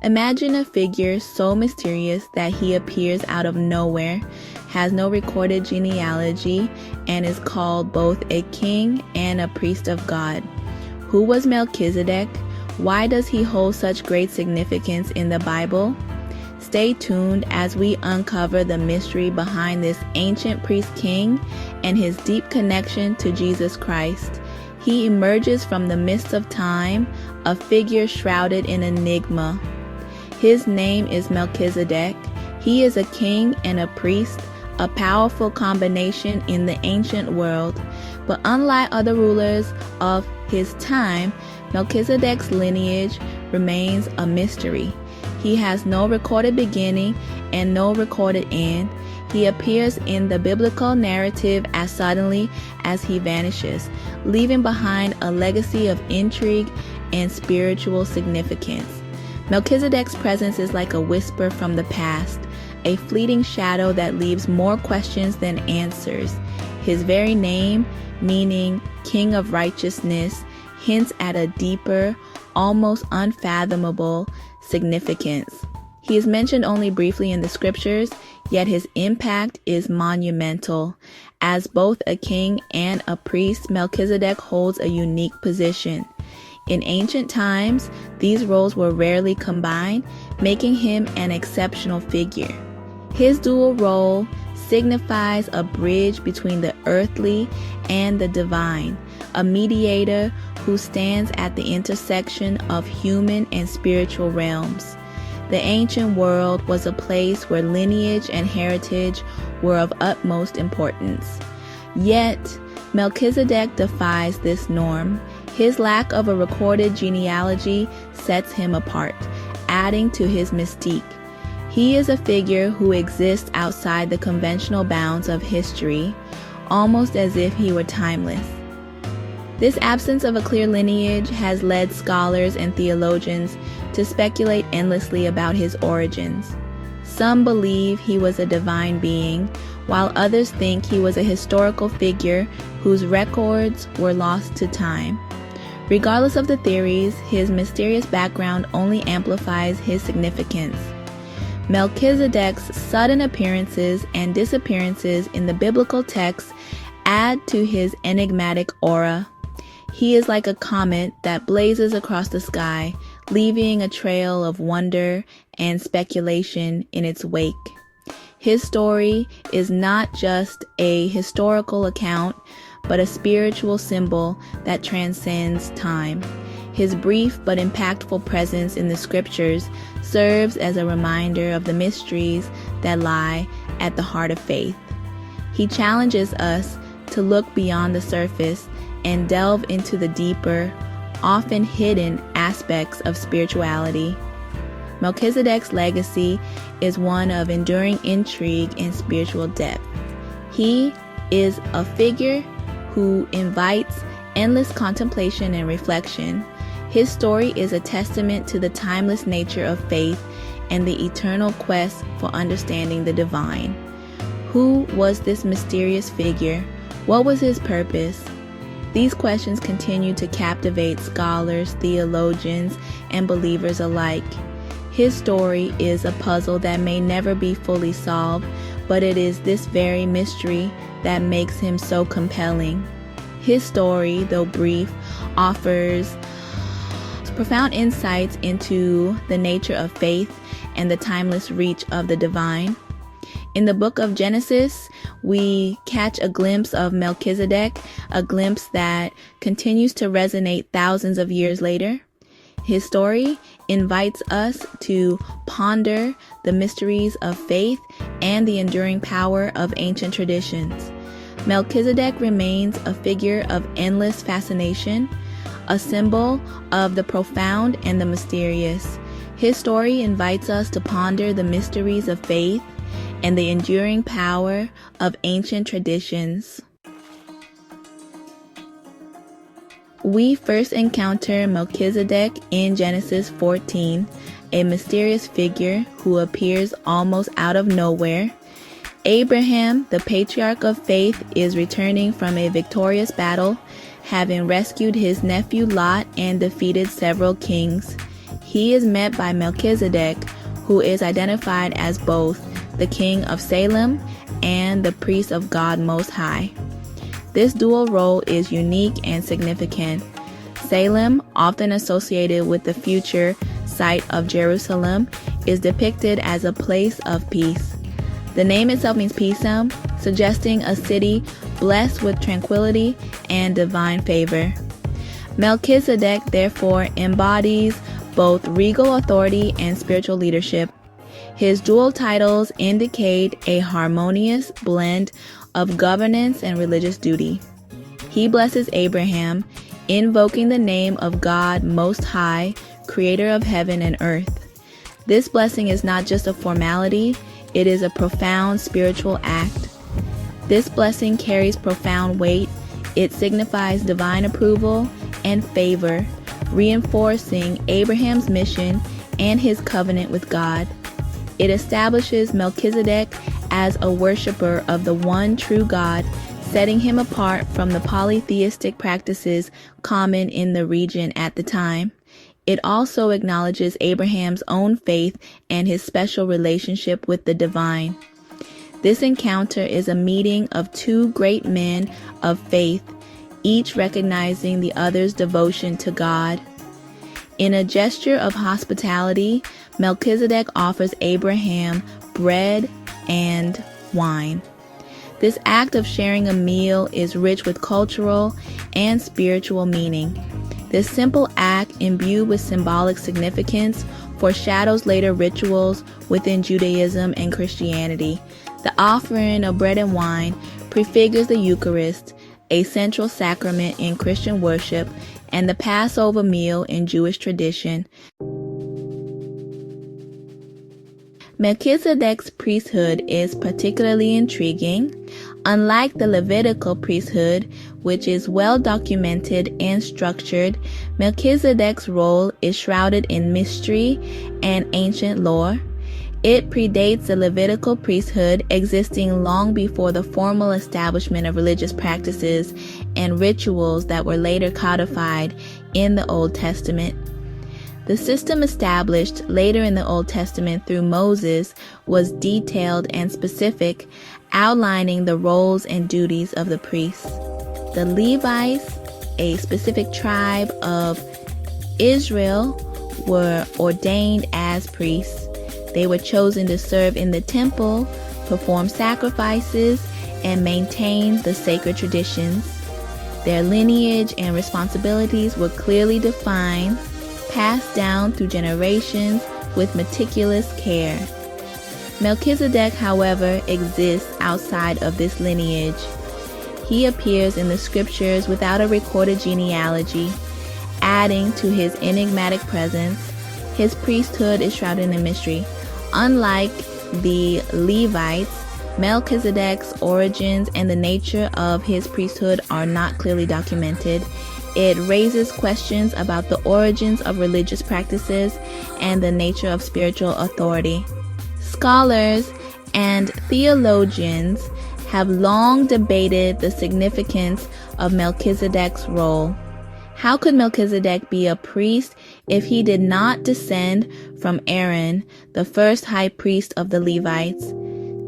Imagine a figure so mysterious that he appears out of nowhere, has no recorded genealogy, and is called both a king and a priest of God. Who was Melchizedek? Why does he hold such great significance in the Bible? Stay tuned as we uncover the mystery behind this ancient priest king and his deep connection to Jesus Christ. He emerges from the midst of time, a figure shrouded in enigma. His name is Melchizedek. He is a king and a priest, a powerful combination in the ancient world. But unlike other rulers of his time, Melchizedek's lineage remains a mystery. He has no recorded beginning and no recorded end. He appears in the biblical narrative as suddenly as he vanishes, leaving behind a legacy of intrigue and spiritual significance. Melchizedek's presence is like a whisper from the past, a fleeting shadow that leaves more questions than answers. His very name, meaning King of Righteousness, hints at a deeper, almost unfathomable significance. He is mentioned only briefly in the scriptures, yet his impact is monumental. As both a king and a priest, Melchizedek holds a unique position. In ancient times, these roles were rarely combined, making him an exceptional figure. His dual role signifies a bridge between the earthly and the divine, a mediator who stands at the intersection of human and spiritual realms. The ancient world was a place where lineage and heritage were of utmost importance. Yet, Melchizedek defies this norm. His lack of a recorded genealogy sets him apart, adding to his mystique. He is a figure who exists outside the conventional bounds of history, almost as if he were timeless. This absence of a clear lineage has led scholars and theologians to speculate endlessly about his origins. Some believe he was a divine being, while others think he was a historical figure whose records were lost to time. Regardless of the theories, his mysterious background only amplifies his significance. Melchizedek's sudden appearances and disappearances in the biblical texts add to his enigmatic aura. He is like a comet that blazes across the sky, leaving a trail of wonder and speculation in its wake. His story is not just a historical account, but a spiritual symbol that transcends time. His brief but impactful presence in the scriptures serves as a reminder of the mysteries that lie at the heart of faith. He challenges us to look beyond the surface and delve into the deeper, often hidden aspects of spirituality. Melchizedek's legacy is one of enduring intrigue and spiritual depth. He is a figure who invites endless contemplation and reflection. His story is a testament to the timeless nature of faith and the eternal quest for understanding the divine. Who was this mysterious figure? What was his purpose? These questions continue to captivate scholars, theologians, and believers alike. His story is a puzzle that may never be fully solved, but it is this very mystery that makes him so compelling. His story, though brief, offers profound insights into the nature of faith and the timeless reach of the divine. In the book of Genesis, we catch a glimpse of Melchizedek, a glimpse that continues to resonate thousands of years later. His story invites us to ponder the mysteries of faith and the enduring power of ancient traditions. Melchizedek remains a figure of endless fascination, a symbol of the profound and the mysterious. His story invites us to ponder the mysteries of faith and the enduring power of ancient traditions. We first encounter Melchizedek in Genesis 14, a mysterious figure who appears almost out of nowhere. Abraham, the patriarch of faith, is returning from a victorious battle, having rescued his nephew Lot and defeated several kings. He is met by Melchizedek, who is identified as both the King of Salem and the priest of God Most High. This dual role is unique and significant. Salem, often associated with the future site of Jerusalem, is depicted as a place of peace. The name itself means peaceful, suggesting a city blessed with tranquility and divine favor. Melchizedek, therefore, embodies both regal authority and spiritual leadership. His dual titles indicate a harmonious blend of governance and religious duty. He blesses Abraham, invoking the name of God Most High, creator of heaven and earth. This blessing is not just a formality, it is a profound spiritual act. This blessing carries profound weight. It signifies divine approval and favor, reinforcing Abraham's mission and his covenant with God. It establishes Melchizedek as a worshiper of the one true God, setting him apart from the polytheistic practices common in the region at the time. It also acknowledges Abraham's own faith and his special relationship with the divine. This encounter is a meeting of two great men of faith, each recognizing the other's devotion to God. In a gesture of hospitality, Melchizedek offers Abraham bread and wine. This act of sharing a meal is rich with cultural and spiritual meaning. This simple act, imbued with symbolic significance, foreshadows later rituals within Judaism and Christianity. The offering of bread and wine prefigures the Eucharist, a central sacrament in Christian worship, and the Passover meal in Jewish tradition. Melchizedek's priesthood is particularly intriguing. Unlike the Levitical priesthood, which is well documented and structured, Melchizedek's role is shrouded in mystery and ancient lore. It predates the Levitical priesthood, existing long before the formal establishment of religious practices and rituals that were later codified in the Old Testament. The system established later in the Old Testament through Moses was detailed and specific, outlining the roles and duties of the priests. The Levites, a specific tribe of Israel, were ordained as priests. They were chosen to serve in the temple, perform sacrifices, and maintain the sacred traditions. Their lineage and responsibilities were clearly defined, passed down through generations with meticulous care. Melchizedek, however, exists outside of this lineage. He appears in the scriptures without a recorded genealogy, adding to his enigmatic presence. His priesthood is shrouded in mystery. Unlike the Levites, Melchizedek's origins and the nature of his priesthood are not clearly documented. It raises questions about the origins of religious practices and the nature of spiritual authority. Scholars and theologians have long debated the significance of Melchizedek's role. How could Melchizedek be a priest if he did not descend from Aaron, the first high priest of the Levites?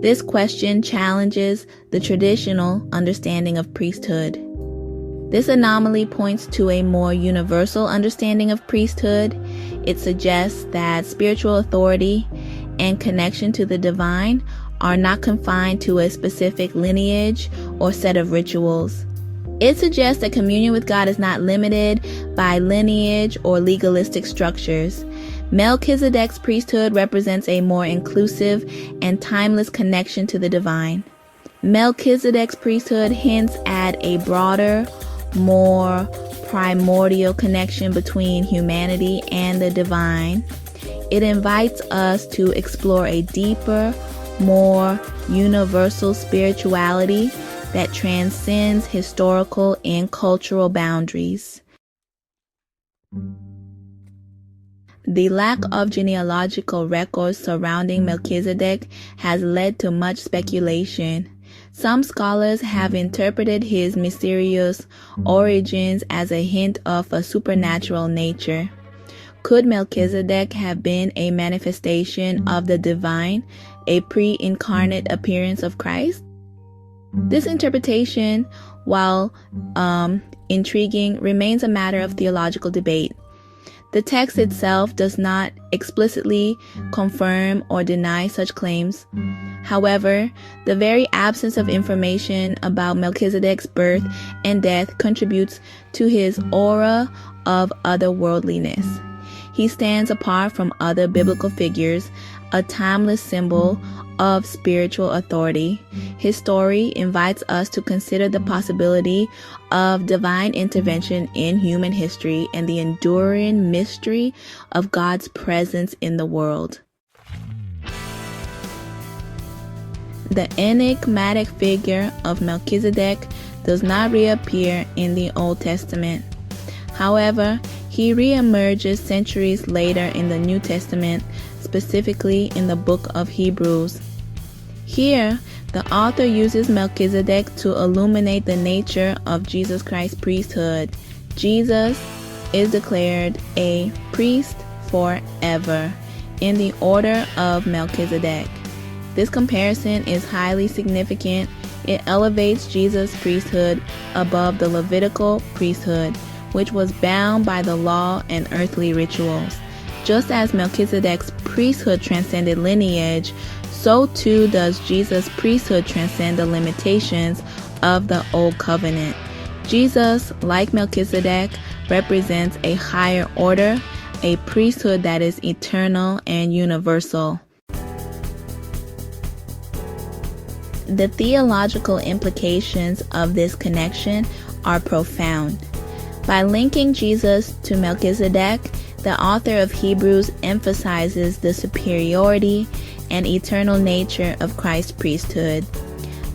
This question challenges the traditional understanding of priesthood. This anomaly points to a more universal understanding of priesthood. It suggests that spiritual authority and connection to the divine are not confined to a specific lineage or set of rituals. It suggests that communion with God is not limited by lineage or legalistic structures. Melchizedek's priesthood represents a more inclusive and timeless connection to the divine. Melchizedek's priesthood hints at a broader, more primordial connection between humanity and the divine. It invites us to explore a deeper, more universal spirituality that transcends historical and cultural boundaries. The lack of genealogical records surrounding Melchizedek has led to much speculation. Some scholars have interpreted his mysterious origins as a hint of a supernatural nature. Could Melchizedek have been a manifestation of the divine, a pre-incarnate appearance of Christ? This interpretation, while intriguing, remains a matter of theological debate. The text itself does not explicitly confirm or deny such claims. However, the very absence of information about Melchizedek's birth and death contributes to his aura of otherworldliness. He stands apart from other biblical figures, a timeless symbol of spiritual authority. His story invites us to consider the possibility of divine intervention in human history and the enduring mystery of God's presence in the world. The enigmatic figure of Melchizedek does not reappear in the Old Testament. However, he reemerges centuries later in the New Testament, specifically in the book of Hebrews. Here, the author uses Melchizedek to illuminate the nature of Jesus Christ's priesthood. Jesus is declared a priest forever in the order of Melchizedek. This comparison is highly significant. It elevates Jesus' priesthood above the Levitical priesthood, which was bound by the law and earthly rituals. Just as Melchizedek's priesthood transcended lineage, so too does Jesus' priesthood transcend the limitations of the Old Covenant. Jesus, like Melchizedek, represents a higher order, a priesthood that is eternal and universal. The theological implications of this connection are profound. By linking Jesus to Melchizedek, the author of Hebrews emphasizes the superiority and eternal nature of Christ's priesthood.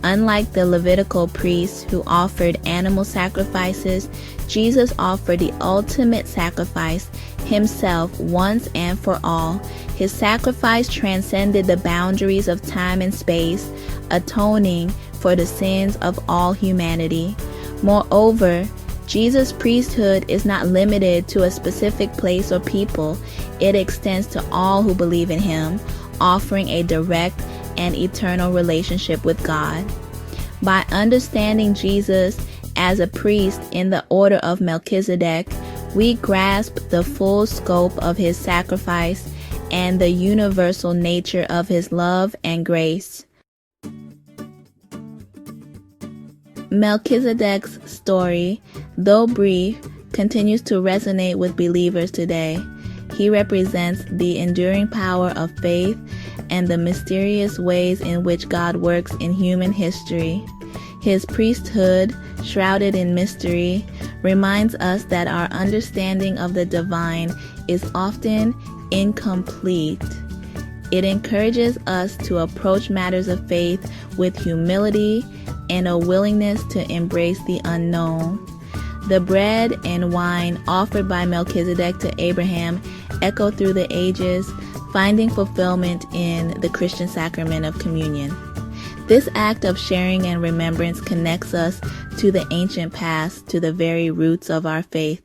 Unlike the Levitical priests who offered animal sacrifices, Jesus offered the ultimate sacrifice, himself, once and for all. His sacrifice transcended the boundaries of time and space, atoning for the sins of all humanity. Moreover, Jesus' priesthood is not limited to a specific place or people. It extends to all who believe in him, offering a direct and eternal relationship with God. By understanding Jesus as a priest in the order of Melchizedek, we grasp the full scope of his sacrifice and the universal nature of his love and grace. Melchizedek's story, though brief, continues to resonate with believers today. He represents the enduring power of faith and the mysterious ways in which God works in human history. His priesthood, shrouded in mystery, reminds us that our understanding of the divine is often incomplete. It encourages us to approach matters of faith with humility and a willingness to embrace the unknown. The bread and wine offered by Melchizedek to Abraham echo through the ages, finding fulfillment in the Christian sacrament of communion. This act of sharing and remembrance connects us to the ancient past, to the very roots of our faith.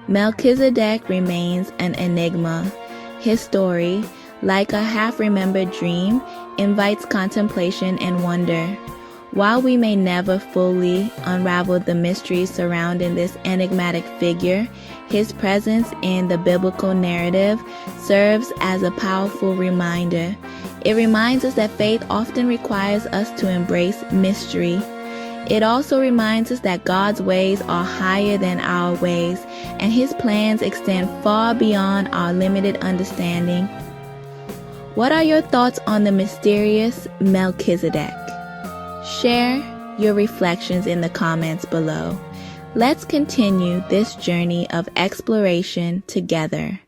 Melchizedek remains an enigma. His story, like a half-remembered dream, invites contemplation and wonder. While we may never fully unravel the mysteries surrounding this enigmatic figure, his presence in the biblical narrative serves as a powerful reminder. It reminds us that faith often requires us to embrace mystery. It also reminds us that God's ways are higher than our ways, and his plans extend far beyond our limited understanding. What are your thoughts on the mysterious Melchizedek? Share your reflections in the comments below. Let's continue this journey of exploration together.